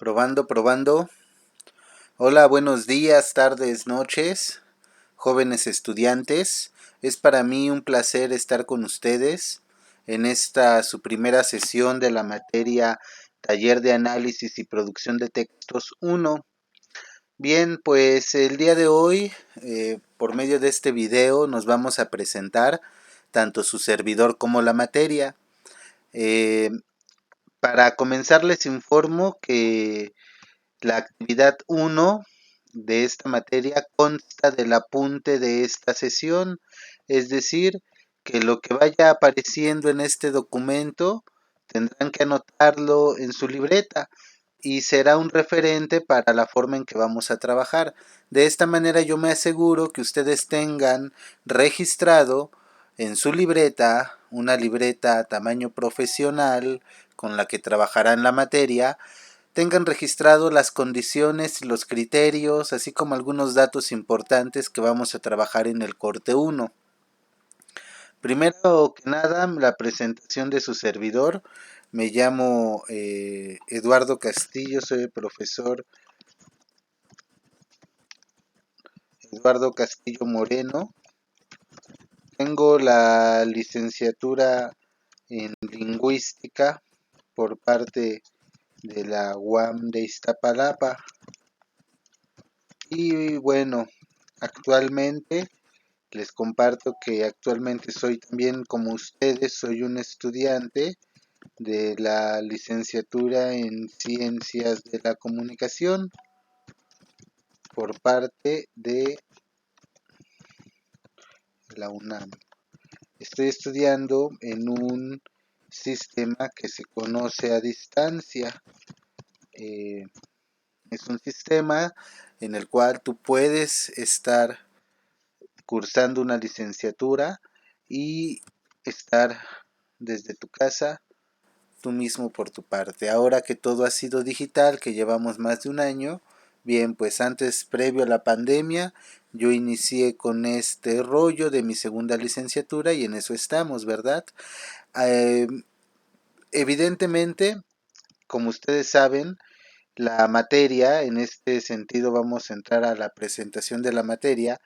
Probando, probando. Hola, buenos días, tardes, noches, jóvenes estudiantes. Es para mí un placer estar con ustedes en esta su primera sesión de la materia Taller de Análisis y Producción de Textos 1. Bien, pues el día de hoy, por medio de este video, nos vamos a presentar tanto su servidor como la materia. Eh, para comenzar les informo que la actividad 1 de esta materia consta del apunte de esta sesión, es decir, que lo que vaya apareciendo en este documento tendrán que anotarlo en su libreta y será un referente para la forma en que vamos a trabajar. De esta manera yo me aseguro que ustedes tengan registrado en su libreta, una libreta a tamaño profesional con la que trabajarán la materia, tengan registrado las condiciones, los criterios, así como algunos datos importantes que vamos a trabajar en el corte 1. Primero que nada, la presentación de su servidor. Me llamo Eduardo Castillo, soy el profesor Eduardo Castillo Moreno. Tengo la licenciatura en lingüística por parte de la UAM de Iztapalapa. Y bueno, actualmente les comparto que actualmente soy también como ustedes, soy un estudiante de la licenciatura en Ciencias de la Comunicación por parte de la UNAM. Estoy estudiando en un sistema que se conoce a distancia. Eh, es un sistema en el cual tú puedes estar cursando una licenciatura y estar desde tu casa tú mismo por tu parte. Ahora que todo ha sido digital, que llevamos más de un año, bien, pues antes, previo a la pandemia, yo inicié con este rollo de mi segunda licenciatura y en eso estamos, ¿verdad? Eh, Evidentemente, como ustedes saben, la materia, en este sentido vamos a entrar a la presentación de la materia,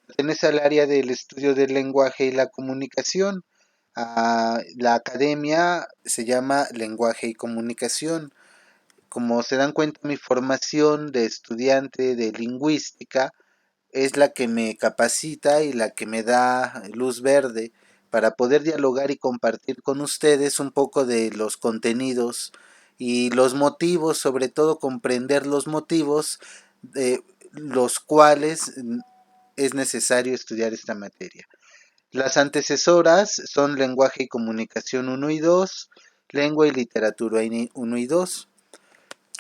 pertenece al área del estudio del lenguaje y la comunicación. La academia se llama Lenguaje y Comunicación. Como se dan cuenta, mi formación de estudiante de lingüística es la que me capacita y la que me da luz verde para poder dialogar y compartir con ustedes un poco de los contenidos y los motivos, sobre todo comprender los motivos de los cuales es necesario estudiar esta materia. Las antecesoras son lenguaje y comunicación 1 y 2, lengua y literatura 1 y 2.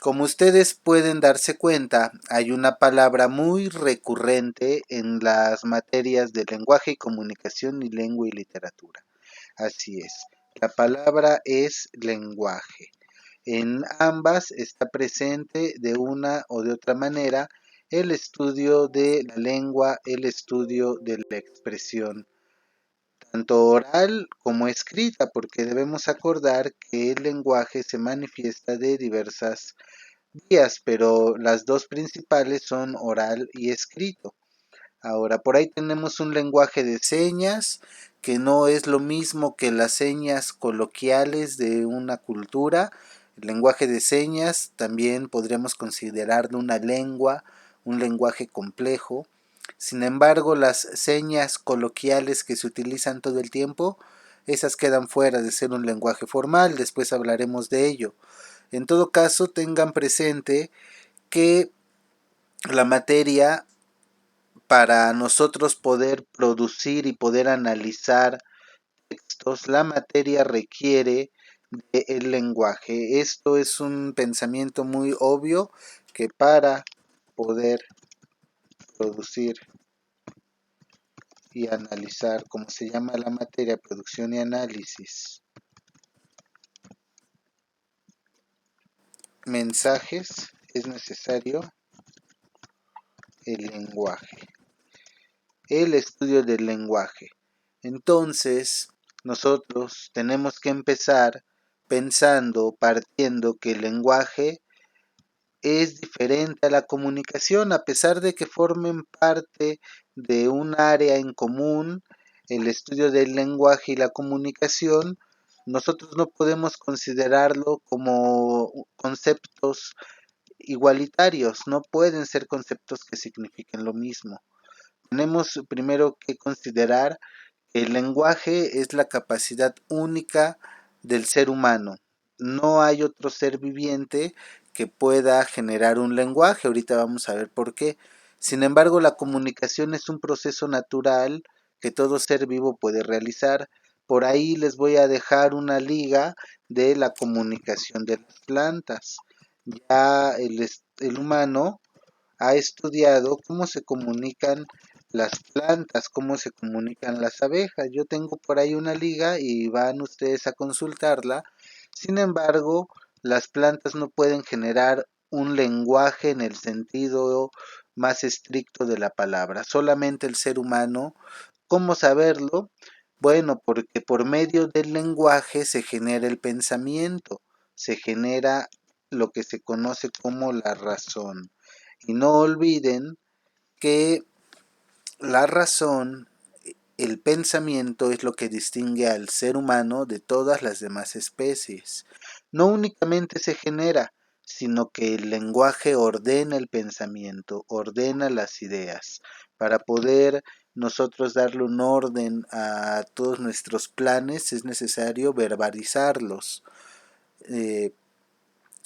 Como ustedes pueden darse cuenta, hay una palabra muy recurrente en las materias de lenguaje y comunicación y lengua y literatura. Así es, la palabra es lenguaje. En ambas está presente de una o de otra manera el estudio de la lengua, el estudio de la expresión, tanto oral como escrita, porque debemos acordar que el lenguaje se manifiesta de diversas vías, pero las dos principales son oral y escrito. Ahora, por ahí tenemos un lenguaje de señas que no es lo mismo que las señas coloquiales de una cultura. El lenguaje de señas también podríamos considerarlo una lengua, un lenguaje complejo. Sin embargo, las señas coloquiales que se utilizan todo el tiempo, esas quedan fuera de ser un lenguaje formal, después hablaremos de ello. En todo caso, tengan presente que la materia, para nosotros poder producir y poder analizar textos, la materia requiere del lenguaje. Esto es un pensamiento muy obvio, que para poder producir y analizar, como se llama la materia, producción y análisis, mensajes, es necesario el lenguaje, el estudio del lenguaje. Entonces, nosotros tenemos que empezar pensando, partiendo que el lenguaje es diferente a la comunicación, a pesar de que formen parte de un área en común, el estudio del lenguaje y la comunicación, nosotros no podemos considerarlo como conceptos igualitarios, no pueden ser conceptos que signifiquen lo mismo. Tenemos primero que considerar que el lenguaje es la capacidad única del ser humano. No hay otro ser viviente que pueda generar un lenguaje. Ahorita vamos a ver por qué. Sin embargo, la comunicación es un proceso natural que todo ser vivo puede realizar. Por ahí les voy a dejar una liga de la comunicación de las plantas. Ya el humano ha estudiado cómo se comunican las plantas, cómo se comunican las abejas. Yo tengo por ahí una liga y van ustedes a consultarla. Sin embargo, las plantas no pueden generar un lenguaje en el sentido más estricto de la palabra. Solamente el ser humano. ¿Cómo saberlo? Bueno, porque por medio del lenguaje se genera el pensamiento, se genera lo que se conoce como la razón. Y no olviden que la razón, el pensamiento es lo que distingue al ser humano de todas las demás especies. No únicamente se genera, sino que el lenguaje ordena el pensamiento, ordena las ideas, para poder nosotros darle un orden a todos nuestros planes es necesario verbalizarlos. Eh,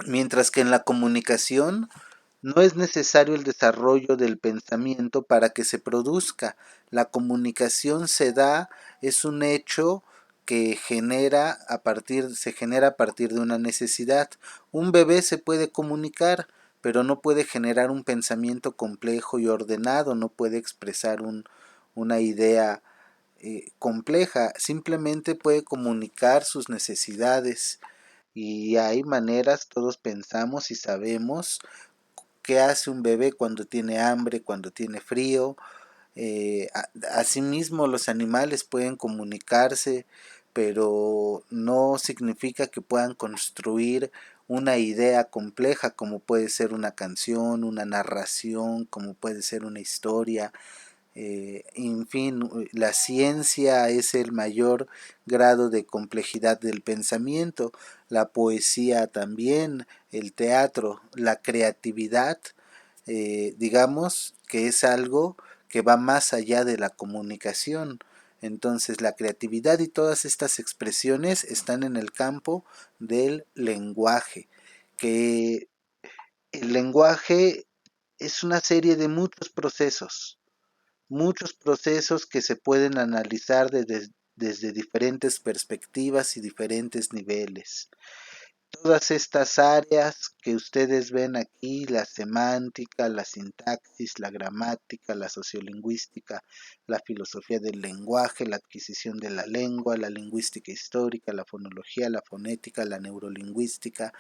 Mientras que en la comunicación no es necesario el desarrollo del pensamiento para que se produzca. La comunicación se da, es un hecho que se genera a partir de una necesidad. Un bebé se puede comunicar, pero no puede generar un pensamiento complejo y ordenado, no puede expresar una idea compleja, simplemente puede comunicar sus necesidades. Y hay maneras, todos pensamos y sabemos qué hace un bebé cuando tiene hambre, cuando tiene frío. Asimismo, los animales pueden comunicarse, pero no significa que puedan construir una idea compleja como puede ser una canción, una narración, como puede ser una historia. En fin, la ciencia es el mayor grado de complejidad del pensamiento, la poesía también, el teatro, la creatividad, digamos que es algo que va más allá de la comunicación. Entonces la creatividad y todas estas expresiones están en el campo del lenguaje, que el lenguaje es una serie de muchos procesos que se pueden analizar desde diferentes perspectivas y diferentes niveles. Todas estas áreas que ustedes ven aquí, la semántica, la sintaxis, la gramática, la sociolingüística, la filosofía del lenguaje, la adquisición de la lengua, la lingüística histórica, la fonología, la fonética, la neurolingüística,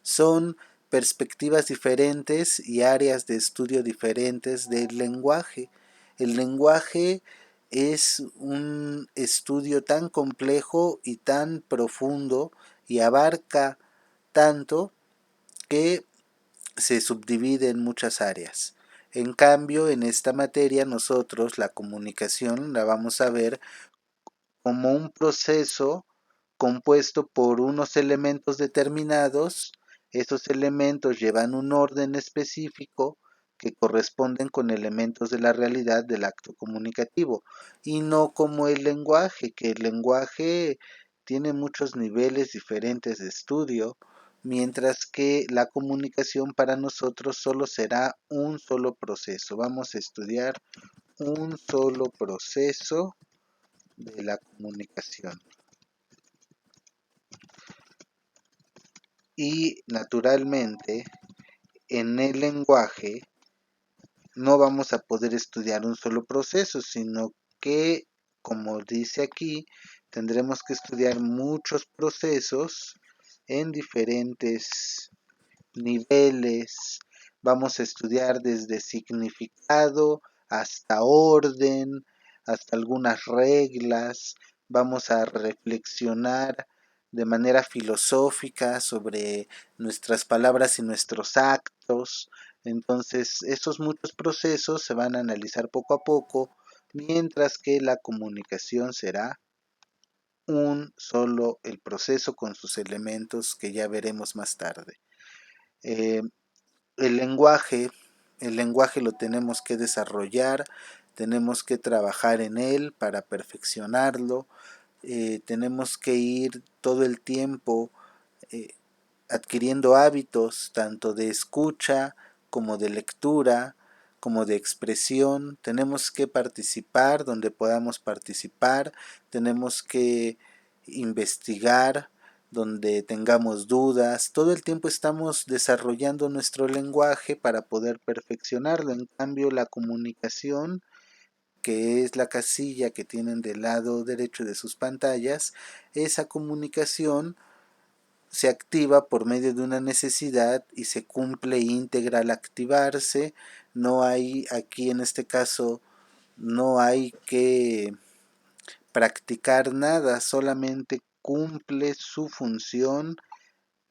son perspectivas diferentes y áreas de estudio diferentes del lenguaje. El lenguaje es un estudio tan complejo y tan profundo y abarca tanto que se subdivide en muchas áreas. En cambio, en esta materia nosotros la comunicación la vamos a ver como un proceso compuesto por unos elementos determinados. Estos elementos llevan un orden específico que corresponden con elementos de la realidad del acto comunicativo y no como el lenguaje, que el lenguaje tiene muchos niveles diferentes de estudio, mientras que la comunicación para nosotros solo será un solo proceso. Vamos a estudiar un solo proceso de la comunicación. Y naturalmente, en el lenguaje no vamos a poder estudiar un solo proceso, sino que, como dice aquí, tendremos que estudiar muchos procesos en diferentes niveles. Vamos a estudiar desde significado hasta orden, hasta algunas reglas. Vamos a reflexionar de manera filosófica sobre nuestras palabras y nuestros actos. Entonces, esos muchos procesos se van a analizar poco a poco, mientras que la comunicación será un solo el proceso con sus elementos que ya veremos más tarde. Eh, el lenguaje, el lenguaje lo tenemos que desarrollar, tenemos que trabajar en él para perfeccionarlo, tenemos que ir todo el tiempo eh, adquiriendo hábitos tanto de escucha como de lectura, como de expresión. Tenemos que participar donde podamos participar, tenemos que investigar donde tengamos dudas. Todo el tiempo estamos desarrollando nuestro lenguaje para poder perfeccionarlo. En cambio, la comunicación, que es la casilla que tienen del lado derecho de sus pantallas, esa comunicación se activa por medio de una necesidad y se cumple íntegra al activarse. No hay aquí en este caso, no hay que practicar nada, solamente cumple su función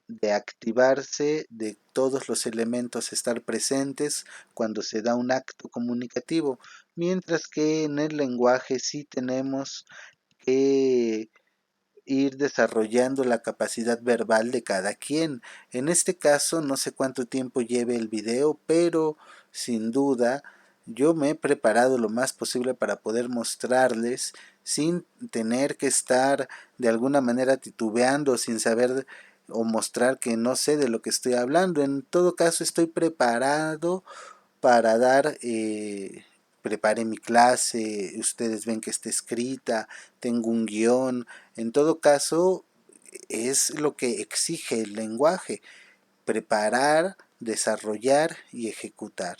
de activarse, de todos los elementos estar presentes cuando se da un acto comunicativo, mientras que en el lenguaje sí tenemos que ir desarrollando la capacidad verbal de cada quien. En este caso, no sé cuánto tiempo lleve el video, pero sin duda yo me he preparado lo más posible para poder mostrarles sin tener que estar de alguna manera titubeando, sin saber o mostrar que no sé de lo que estoy hablando. En todo caso, estoy preparado para dar, preparé mi clase, ustedes ven que está escrita, tengo un guión. En todo caso, es lo que exige el lenguaje: preparar, desarrollar y ejecutar.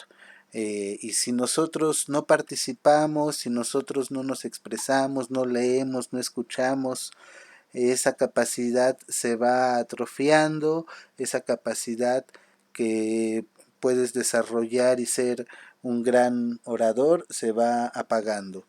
Y si nosotros no participamos, si nosotros no nos expresamos, no leemos, no escuchamos, esa capacidad se va atrofiando, esa capacidad que puedes desarrollar y ser un gran orador se va apagando.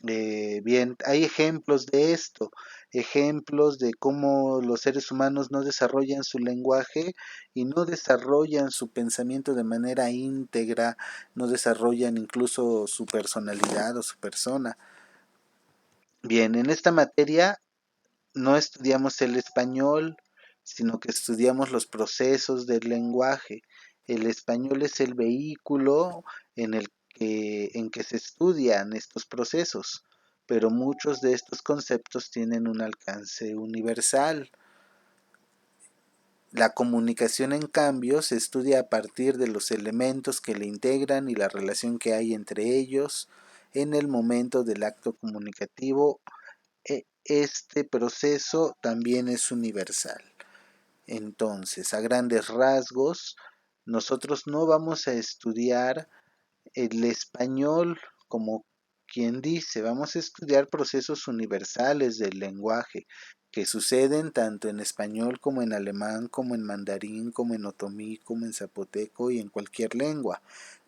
Bien, hay ejemplos de esto, ejemplos de cómo los seres humanos no desarrollan su lenguaje y no desarrollan su pensamiento de manera íntegra, no desarrollan incluso su personalidad o su persona. Bien, en esta materia no estudiamos el español, sino que estudiamos los procesos del lenguaje. El español es el vehículo en que se estudian estos procesos, pero muchos de estos conceptos tienen un alcance universal. La comunicación, en cambio, se estudia a partir de los elementos que le integran y la relación que hay entre ellos en el momento del acto comunicativo. Este proceso también es universal. Entonces, a grandes rasgos, nosotros no vamos a estudiar el español como quien dice, vamos a estudiar procesos universales del lenguaje que suceden tanto en español como en alemán, como en mandarín, como en otomí, como en zapoteco y en cualquier lengua.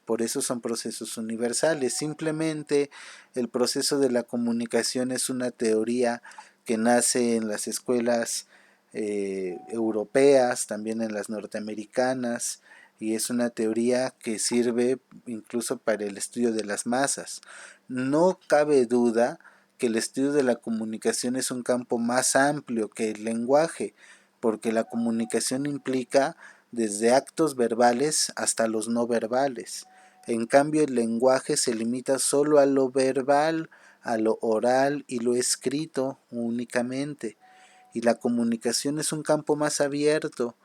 Por eso son procesos universales. Simplemente el proceso de la comunicación es una teoría que nace en las escuelas europeas, también en las norteamericanas, y es una teoría que sirve incluso para el estudio de las masas. No cabe duda que el estudio de la comunicación es un campo más amplio que el lenguaje, porque la comunicación implica desde actos verbales hasta los no verbales. En cambio, el lenguaje se limita solo a lo verbal, a lo oral y lo escrito únicamente. Y la comunicación es un campo más abierto,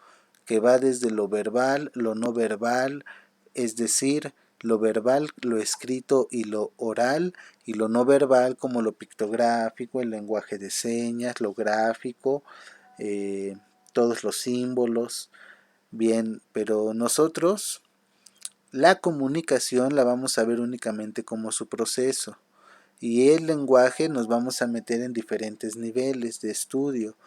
que va desde lo verbal, lo no verbal, es decir, lo verbal, lo escrito y lo oral, y lo no verbal como lo pictográfico, el lenguaje de señas, lo gráfico, todos los símbolos. Bien, pero nosotros la comunicación la vamos a ver únicamente como su proceso, y el lenguaje nos vamos a meter en diferentes niveles de estudio.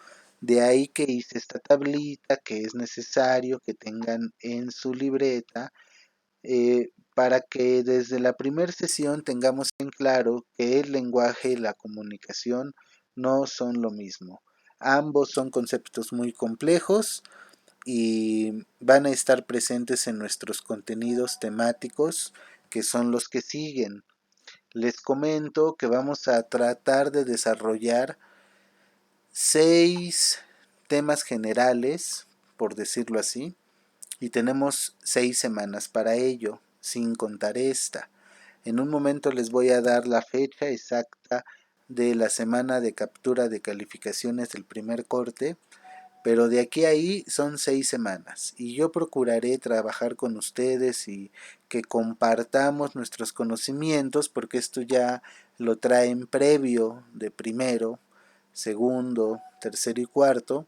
De ahí que hice esta tablita que es necesario que tengan en su libreta, para que desde la primera sesión tengamos en claro que el lenguaje y la comunicación no son lo mismo. Ambos son conceptos muy complejos y van a estar presentes en nuestros contenidos temáticos, que son los que siguen. Les comento que vamos a tratar de desarrollar 6 temas generales, por decirlo así, y tenemos 6 semanas para ello, sin contar esta. En un momento les voy a dar la fecha exacta de la semana de captura de calificaciones del primer corte, pero de aquí a ahí son 6 semanas y yo procuraré trabajar con ustedes y que compartamos nuestros conocimientos, porque esto ya lo traen previo de primero, segundo, tercero y cuarto,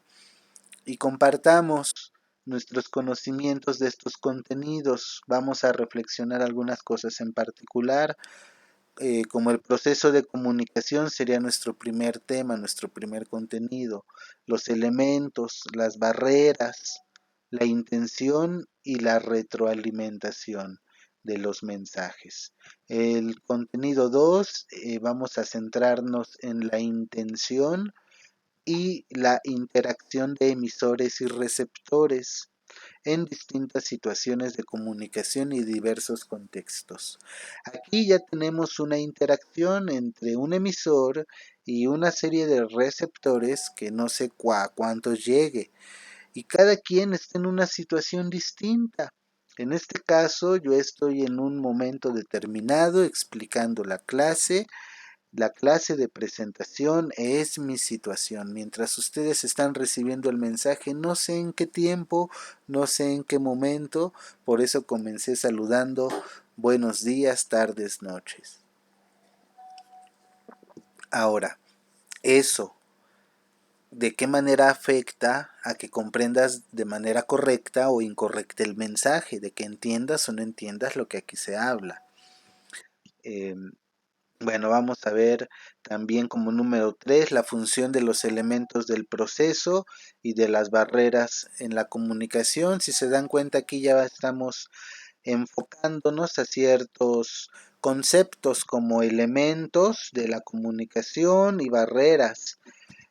y compartamos nuestros conocimientos de estos contenidos. Vamos a reflexionar algunas cosas en particular, como el proceso de comunicación sería nuestro primer tema, nuestro primer contenido, los elementos, las barreras, la intención y la retroalimentación de los mensajes. El contenido 2, vamos a centrarnos en la intención y la interacción de emisores y receptores en distintas situaciones de comunicación y diversos contextos. Aquí ya tenemos una interacción entre un emisor y una serie de receptores que no sé cuántos llegue, y cada quien está en una situación distinta. En este caso yo estoy en un momento determinado explicando la clase de presentación es mi situación. Mientras ustedes están recibiendo el mensaje, no sé en qué tiempo, no sé en qué momento, por eso comencé saludando buenos días, tardes, noches. Ahora, eso, ¿de qué manera afecta a que comprendas de manera correcta o incorrecta el mensaje? De que entiendas o no entiendas lo que aquí se habla. Eh, Bueno, vamos a ver también como número 3 la función de los elementos del proceso y de las barreras en la comunicación. Si se dan cuenta, aquí ya estamos enfocándonos a ciertos conceptos como elementos de la comunicación y barreras.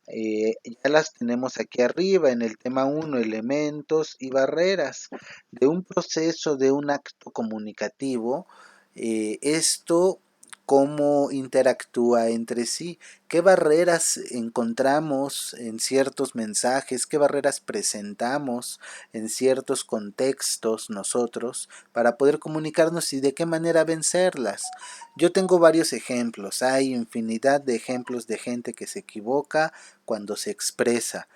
Ya las tenemos aquí arriba en el tema 1, elementos y barreras de un proceso, de un acto comunicativo. Esto cómo interactúa entre sí, qué barreras encontramos en ciertos mensajes, qué barreras presentamos en ciertos contextos nosotros para poder comunicarnos y de qué manera vencerlas. Yo tengo varios ejemplos, hay infinidad de ejemplos de gente que se equivoca cuando se expresa,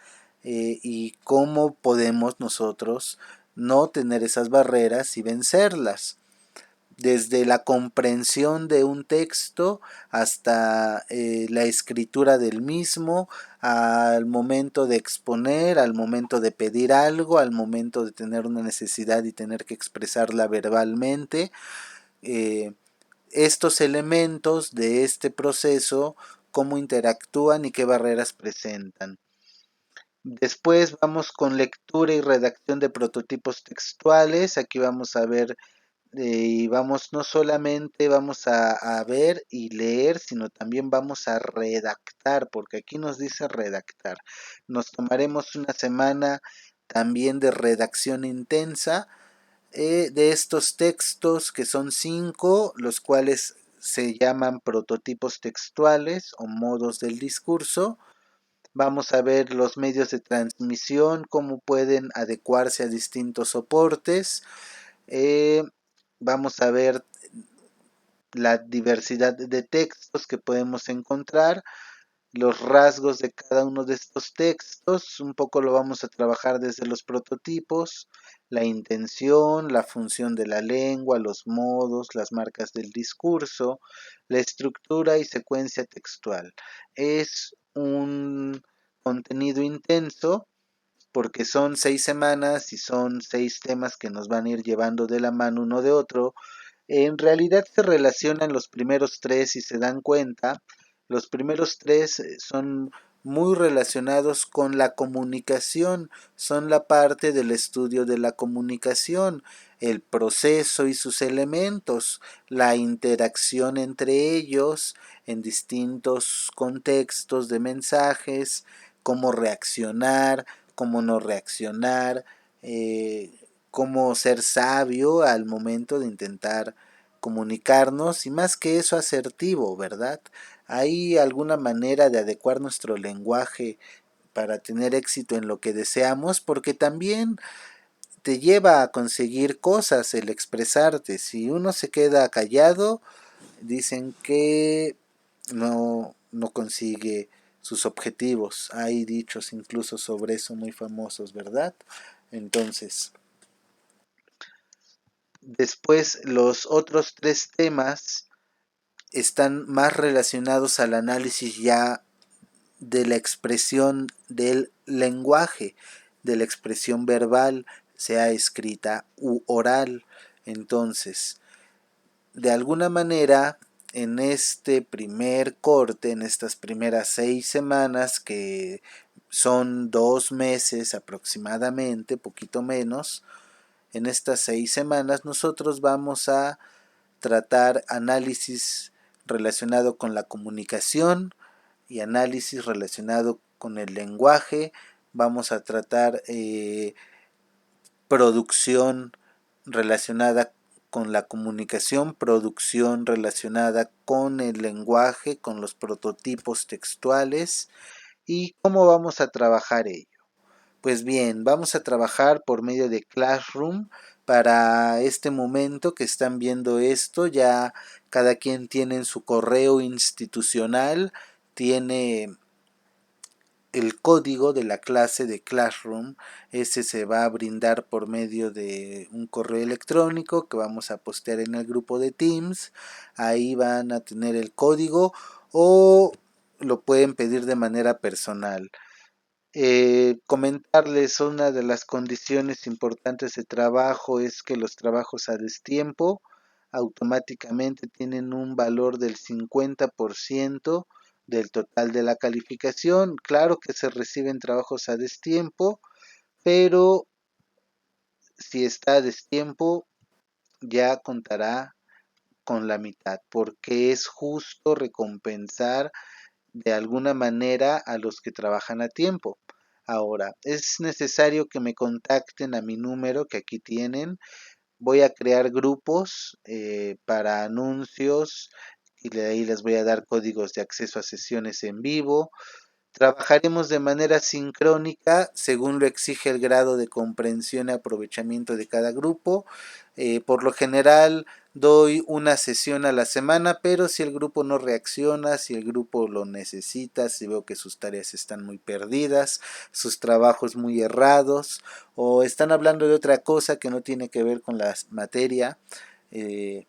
y cómo podemos nosotros no tener esas barreras y vencerlas desde la comprensión de un texto hasta la escritura del mismo, al momento de exponer, al momento de pedir algo, al momento de tener una necesidad y tener que expresarla verbalmente. Eh, Estos elementos de este proceso, cómo interactúan y qué barreras presentan. Después vamos con lectura y redacción de prototipos textuales. Aquí vamos a ver y vamos, no solamente vamos a ver y leer, sino también vamos a redactar, porque aquí nos dice redactar. Nos tomaremos una semana también de redacción intensa de estos textos, que son 5, los cuales se llaman prototipos textuales o modos del discurso. Vamos a ver los medios de transmisión, cómo pueden adecuarse a distintos soportes. Eh, Vamos a ver la diversidad de textos que podemos encontrar, los rasgos de cada uno de estos textos, un poco lo vamos a trabajar desde los prototipos, la intención, la función de la lengua, los modos, las marcas del discurso, la estructura y secuencia textual. Es un contenido intenso porque son 6 semanas y son 6 temas que nos van a ir llevando de la mano uno de otro. En realidad se relacionan los primeros 3, si se dan cuenta. Los primeros 3 son muy relacionados con la comunicación, son la parte del estudio de la comunicación, el proceso y sus elementos, la interacción entre ellos en distintos contextos de mensajes, cómo reaccionar, cómo no reaccionar, cómo ser sabio al momento de intentar comunicarnos y más que eso asertivo, ¿verdad? ¿Hay alguna manera de adecuar nuestro lenguaje para tener éxito en lo que deseamos? Porque también te lleva a conseguir cosas el expresarte. Si uno se queda callado, dicen que no consigue sus objetivos. Hay dichos incluso sobre eso muy famosos, ¿verdad? Entonces, después los otros tres temas están más relacionados al análisis ya de la expresión del lenguaje, de la expresión verbal, sea escrita u oral. Entonces, de alguna manera, en este primer corte, en estas primeras 6 semanas, que son 2 meses aproximadamente, poquito menos, en estas 6 semanas nosotros vamos a tratar análisis relacionado con la comunicación y análisis relacionado con el lenguaje. Vamos a tratar producción relacionada con la comunicación, producción relacionada con el lenguaje, con los prototipos textuales y cómo vamos a trabajar ello. Pues bien, vamos a trabajar por medio de Classroom. Para este momento que están viendo esto, ya cada quien tiene en su correo institucional, tiene el código de la clase de Classroom. Ese se va a brindar por medio de un correo electrónico que vamos a postear en el grupo de Teams. Ahí van a tener el código o lo pueden pedir de manera personal. Comentarles una de las condiciones importantes de trabajo es que los trabajos a destiempo automáticamente tienen un valor del 50% del total de la calificación. Claro que se reciben trabajos a destiempo, pero si está a destiempo ya contará con la mitad, porque es justo recompensar de alguna manera a los que trabajan a tiempo. Ahora, es necesario que me contacten a mi número que aquí tienen. Voy a crear grupos para anuncios y de ahí les voy a dar códigos de acceso a sesiones en vivo. Trabajaremos de manera sincrónica según lo exige el grado de comprensión y aprovechamiento de cada grupo. Por lo general doy una sesión a la semana, pero si el grupo no reacciona, si el grupo lo necesita, si veo que sus tareas están muy perdidas, sus trabajos muy errados o están hablando de otra cosa que no tiene que ver con la materia,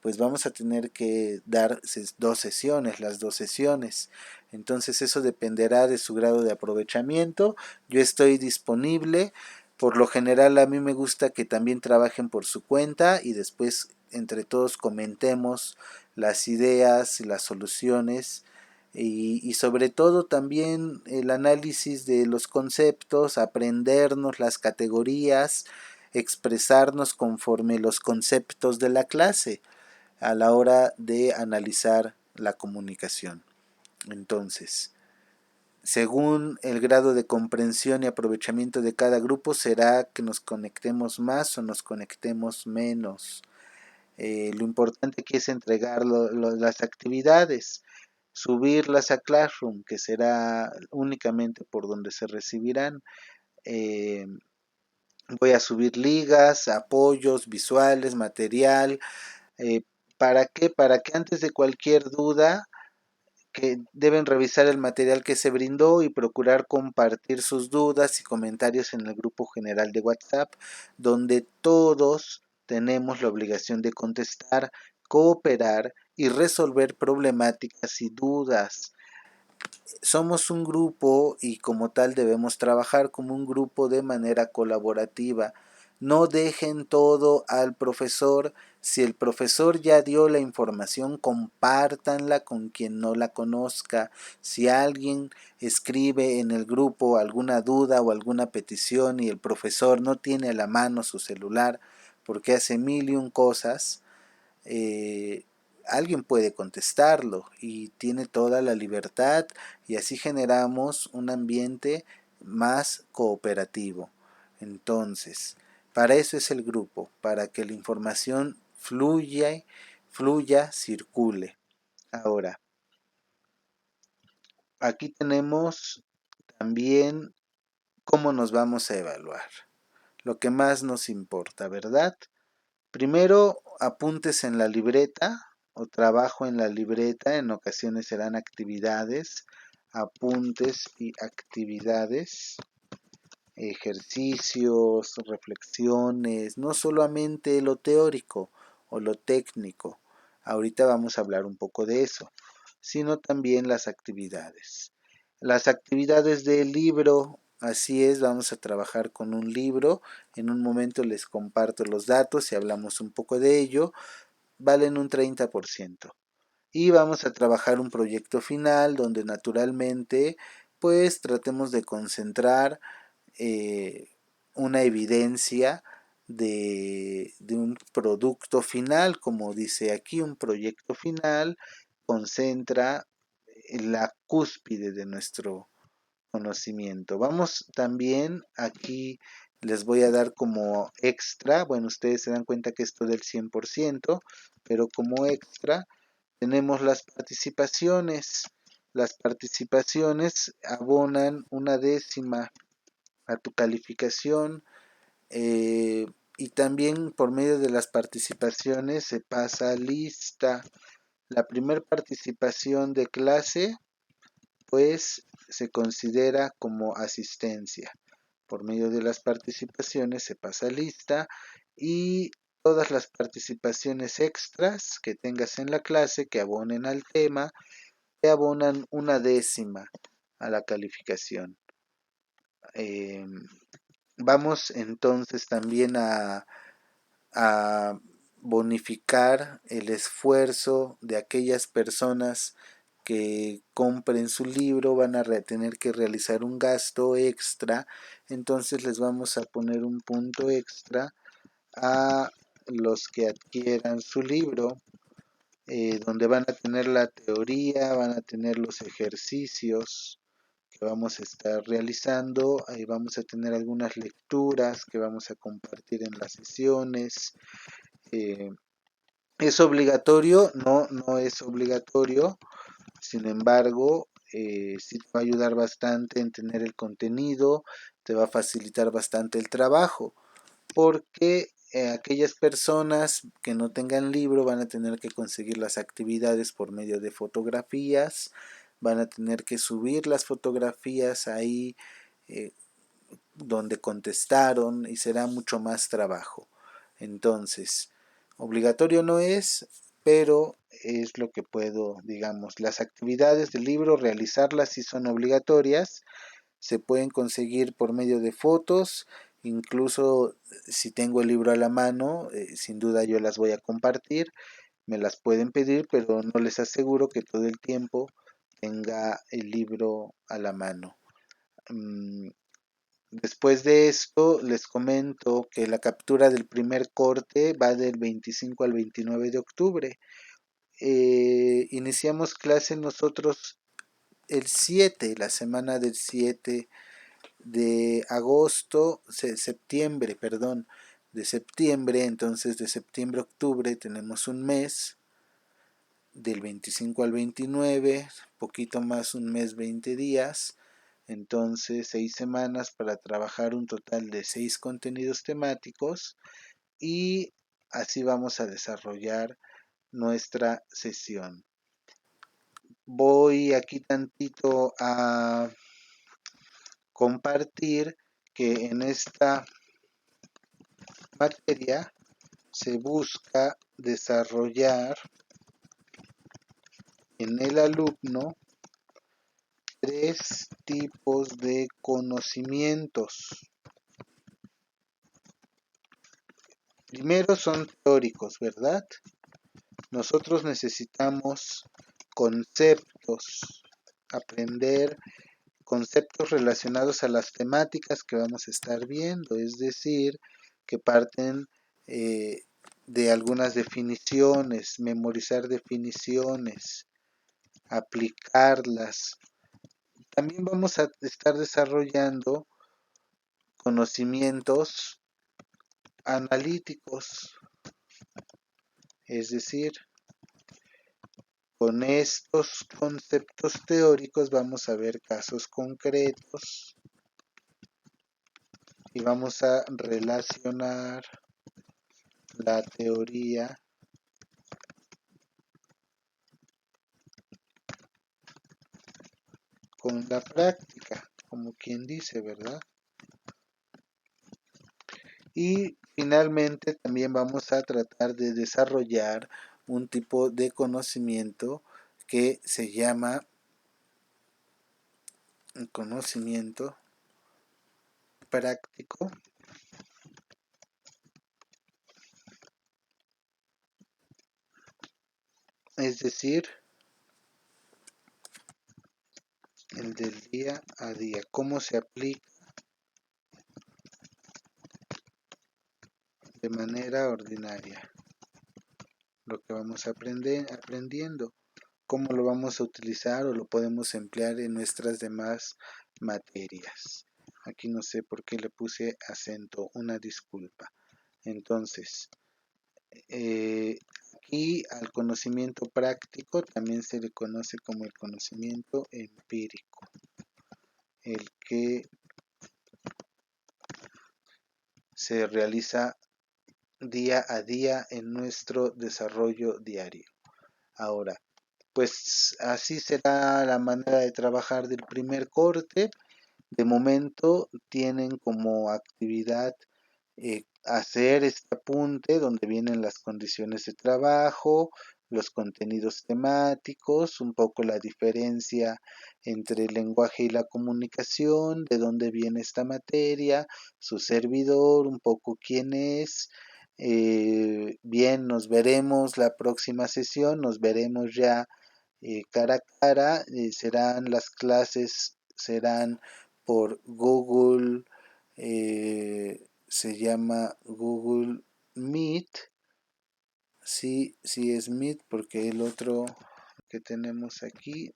pues vamos a tener que dar las 2 sesiones. Entonces eso dependerá de su grado de aprovechamiento. Yo estoy disponible. Por lo general a mí me gusta que también trabajen por su cuenta y después entre todos comentemos las ideas y las soluciones y sobre todo también el análisis de los conceptos, aprendernos las categorías, expresarnos conforme los conceptos de la clase a la hora de analizar la comunicación. Entonces, según el grado de comprensión y aprovechamiento de cada grupo, será que nos conectemos más o nos conectemos menos. Lo importante aquí es entregar las actividades, subirlas a Classroom, que será únicamente por donde se recibirán. Eh, Voy a subir ligas, apoyos, visuales, material. Eh, ¿Para qué? Para que antes de cualquier duda que deben revisar el material que se brindó y procurar compartir sus dudas y comentarios en el grupo general de WhatsApp, donde todos tenemos la obligación de contestar, cooperar y resolver problemáticas y dudas. Somos un grupo y como tal debemos trabajar como un grupo de manera colaborativa. No dejen todo al profesor. Si el profesor ya dio la información, compártanla con quien no la conozca. Si alguien escribe en el grupo alguna duda o alguna petición y el profesor no tiene a la mano su celular porque hace mil y un cosas, eh, alguien puede contestarlo y tiene toda la libertad y así generamos un ambiente más cooperativo. Entonces, para eso es el grupo, para que la información fluya, circule. Ahora, aquí tenemos también cómo nos vamos a evaluar. Lo que más nos importa, ¿verdad? Primero, apuntes en la libreta o trabajo en la libreta, en ocasiones serán actividades, apuntes y actividades, ejercicios, reflexiones, no solamente lo teórico o lo técnico, ahorita vamos a hablar un poco de eso, sino también las actividades. Las actividades del libro, así es, vamos a trabajar con un libro, en un momento les comparto los datos y hablamos un poco de ello, valen un 30%. Y vamos a trabajar un proyecto final donde naturalmente pues tratemos de concentrar eh, una evidencia de un producto final, como dice aquí, un proyecto final concentra la cúspide de nuestro conocimiento. Vamos también aquí, les voy a dar como extra, bueno, ustedes se dan cuenta que esto del 100%, pero como extra tenemos las participaciones. Las participaciones abonan una décima a tu calificación, y también por medio de las participaciones se pasa lista. La primera participación de clase pues se considera como asistencia. Por medio de las participaciones se pasa lista y todas las participaciones extras que tengas en la clase que abonen al tema te abonan una décima a la calificación. Eh, Vamos entonces también a bonificar el esfuerzo de aquellas personas que compren su libro, van a tener que realizar un gasto extra, entonces les vamos a poner un punto extra a los que adquieran su libro, donde van a tener la teoría, van a tener los ejercicios que vamos a estar realizando, ahí vamos a tener algunas lecturas que vamos a compartir en las sesiones. eh, ¿Es obligatorio? No, no es obligatorio. Sin embargo, sí te va a ayudar bastante en tener el contenido, te va a facilitar bastante el trabajo, porque aquellas personas que no tengan libro van a tener que conseguir las actividades por medio de fotografías, van a tener que subir las fotografías ahí eh, donde contestaron y será mucho más trabajo. Entonces, obligatorio no es, pero es lo que puedo, digamos, las actividades del libro, realizarlas si son obligatorias, se pueden conseguir por medio de fotos, incluso si tengo el libro a la mano, sin duda yo las voy a compartir, me las pueden pedir, pero no les aseguro que todo el tiempo tenga el libro a la mano. Después de esto, les comento que la captura del primer corte va del 25 al 29 de octubre. Iniciamos clase nosotros el 7, la semana del 7 de agosto, septiembre, perdón, de septiembre, entonces de septiembre a octubre tenemos un mes, del 25 al 29, poquito más un mes, 20 días, entonces 6 semanas para trabajar un total de 6 contenidos temáticos y así vamos a desarrollar nuestra sesión. Voy aquí tantito a compartir que en esta materia se busca desarrollar en el alumno tres tipos de conocimientos. Primero son teóricos, ¿verdad? Nosotros necesitamos conceptos, aprender conceptos relacionados a las temáticas que vamos a estar viendo, es decir, que parten de algunas definiciones, memorizar definiciones, aplicarlas, también vamos a estar desarrollando conocimientos analíticos, es decir, con estos conceptos teóricos vamos a ver casos concretos y vamos a relacionar la teoría con la práctica, como quien dice, ¿verdad? Y finalmente también vamos a tratar de desarrollar un tipo de conocimiento que se llama conocimiento práctico, es decir, el del día a día, cómo se aplica de manera ordinaria lo que vamos aprendiendo, cómo lo vamos a utilizar o lo podemos emplear en nuestras demás materias. Aquí no sé por qué le puse acento, una disculpa. Entonces, eh, aquí al conocimiento práctico también se le conoce como el conocimiento empírico, el que se realiza día a día en nuestro desarrollo diario. Ahora, pues así será la manera de trabajar del primer corte. De momento tienen como actividad hacer este apunte donde vienen las condiciones de trabajo, los contenidos temáticos, un poco la diferencia entre el lenguaje y la comunicación, de dónde viene esta materia, su servidor, un poco quién es. Bien, nos veremos la próxima sesión, nos veremos ya cara a cara, serán las clases, serán por Google, se llama Google Meet, sí, sí es Meet porque el otro que tenemos aquí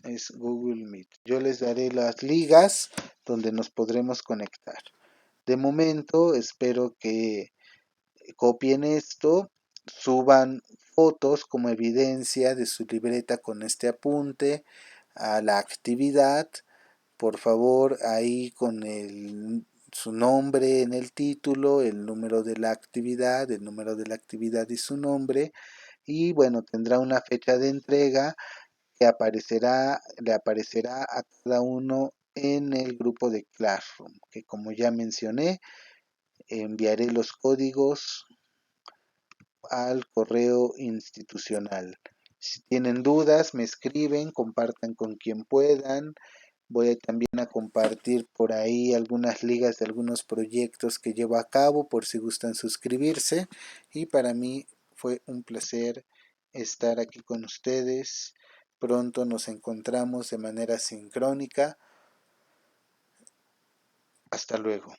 es Google Meet. Yo les daré las ligas donde nos podremos conectar. De momento espero que copien esto, suban fotos como evidencia de su libreta con este apunte a la actividad. Por favor, ahí con su nombre en el título, el número de la actividad, el número de la actividad y su nombre. Y bueno, tendrá una fecha de entrega que le aparecerá a cada uno en el grupo de Classroom, que como ya mencioné, enviaré los códigos al correo institucional. Si tienen dudas, me escriben, compartan con quien puedan. Voy también a compartir por ahí algunas ligas de algunos proyectos que llevo a cabo por si gustan suscribirse. Y para mí fue un placer estar aquí con ustedes. Pronto nos encontramos de manera sincrónica. Hasta luego.